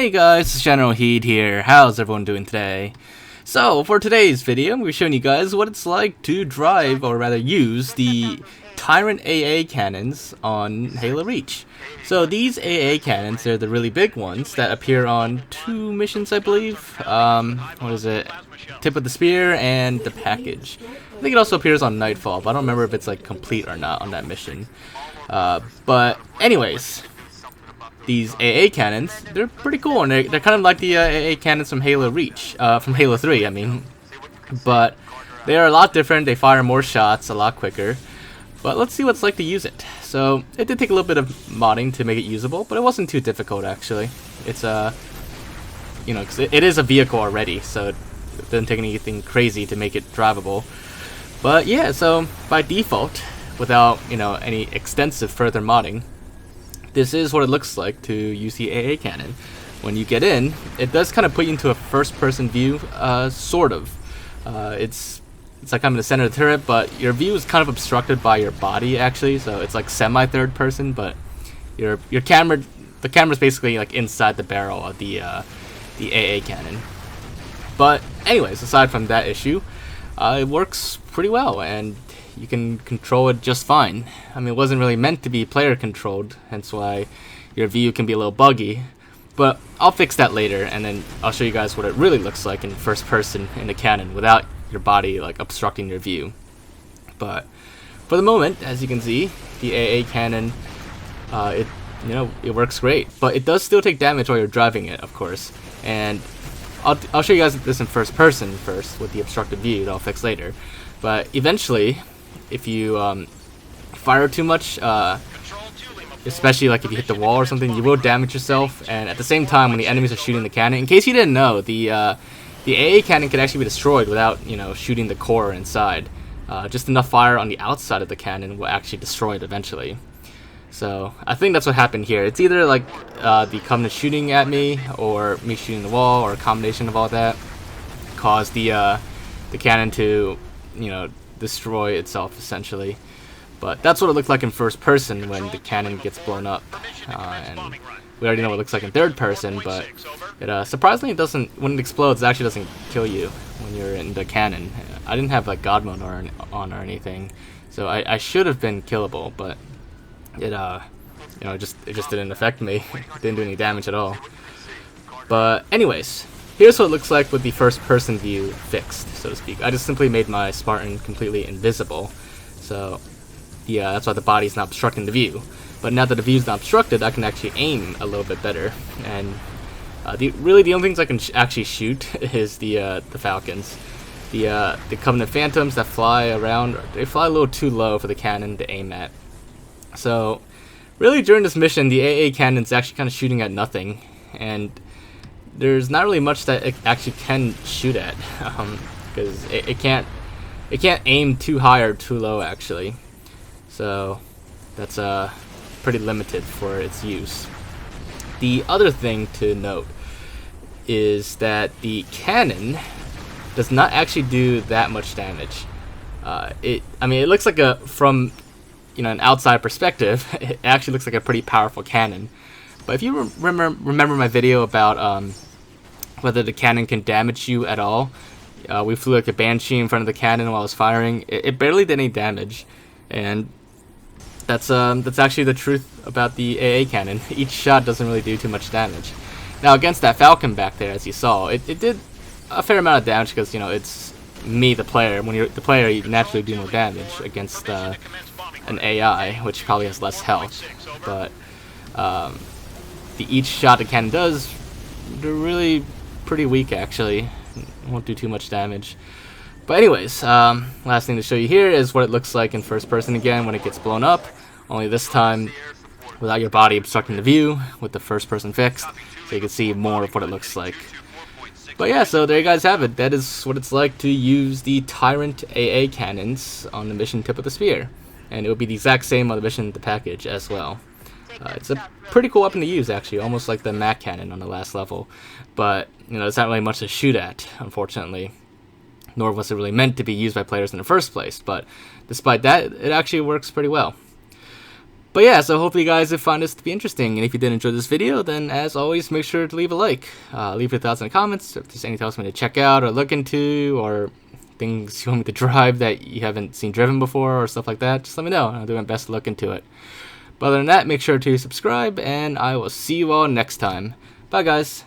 Hey guys, it's Generalkidd here. How's everyone doing today? So, for today's video, we're showing you guys what it's like to drive, or rather use, the Tyrant AA cannons on Halo Reach. So these AA cannons, they're the really big ones that appear on 2 missions, I believe. What is it? Tip of the Spear and the package. I think it also appears on Nightfall, but I don't remember if it's like complete or not on that mission. But anyways, these AA cannons, they're pretty cool, and they're kind of like the AA cannons from Halo Reach, from Halo 3, I mean. But they are a lot different, they fire more shots a lot quicker. But let's see what it's like to use it. So, it did take a little bit of modding to make it usable, but it wasn't too difficult actually. It's you know, 'cause it is a vehicle already, so it doesn't take anything crazy to make it drivable. But yeah, so by default, without, you know, any extensive further modding, this is what it looks like to use the AA cannon. When you get in, it does kind of put you into a first-person view, sort of. It's like I'm in the center of the turret, but your view is kind of obstructed by your body, actually. So it's like semi-third person, but the camera's basically like inside the barrel of the AA cannon. But anyways, aside from that issue, it works pretty well, and you can control it just fine. I mean, it wasn't really meant to be player controlled, hence why your view can be a little buggy. But I'll fix that later, and then I'll show you guys what it really looks like in first person in the cannon without your body like obstructing your view. But for the moment, as you can see, the AA cannon, it works great, but it does still take damage while you're driving it, of course. And I'll show you guys this in first person first with the obstructed view that I'll fix later. But eventually, if you fire too much, especially like if you hit the wall or something, you will damage yourself. And at the same time, when the enemies are shooting the cannon, in case you didn't know, the AA cannon can actually be destroyed without, you know, shooting the core inside. Just enough fire on the outside of the cannon will actually destroy it eventually. So I think that's what happened here. It's either like the Covenant shooting at me, or me shooting the wall, or a combination of all that caused the cannon to, you know, destroy itself essentially. But that's what it looked like in first person when the cannon gets blown up, and we already know what it looks like in third person. But it surprisingly doesn't, when it explodes, it actually doesn't kill you when you're in the cannon. I didn't have like God mode on or anything, so I should have been killable, but it it just didn't affect me. It didn't do any damage at all. But anyways, here's what it looks like with the first-person view fixed, so to speak. I just simply made my Spartan completely invisible, so yeah, that's why the body's not obstructing the view. But now that the view's not obstructed, I can actually aim a little bit better. And really the only things I can actually shoot is the Falcons. The Covenant Phantoms that fly around, they fly a little too low for the cannon to aim at. So really during this mission, the AA cannon's actually kind of shooting at nothing, and there's not really much that it actually can shoot at, because it can't aim too high or too low actually. So that's pretty limited for its use. The other thing to note is that the cannon does not actually do that much damage. It looks like from, you know, an outside perspective, it actually looks like a pretty powerful cannon. But if you remember my video about whether the cannon can damage you at all, we flew like a banshee in front of the cannon while I was firing. It barely did any damage, and that's actually the truth about the AA cannon. Each shot doesn't really do too much damage. Now against that Falcon back there, as you saw, it did a fair amount of damage because, you know, it's me, the player. When you're the player, you naturally do more damage against an AI, which probably has less health. But each shot the cannon does, they're really pretty weak actually. It won't do too much damage. But anyways, last thing to show you here is what it looks like in first person again when it gets blown up, only this time without your body obstructing the view, with the first person fixed, so you can see more of what it looks like. But yeah, so there you guys have it. That is what it's like to use the Tyrant AA cannons on the mission Tip of the Spear, and it will be the exact same on the mission The Package as well. It's a pretty cool weapon to use actually, almost like the Mac cannon on the last level, but you know, it's not really much to shoot at, unfortunately. Nor was it really meant to be used by players in the first place, but despite that, it actually works pretty well. But yeah, so hopefully you guys have found this to be interesting, and if you did enjoy this video, then as always, make sure to leave a like. Leave your thoughts in the comments, if there's anything else you want to check out or look into, or things you want me to drive that you haven't seen driven before, or stuff like that, just let me know, and I'll do my best to look into it. But other than that, make sure to subscribe, and I will see you all next time. Bye guys!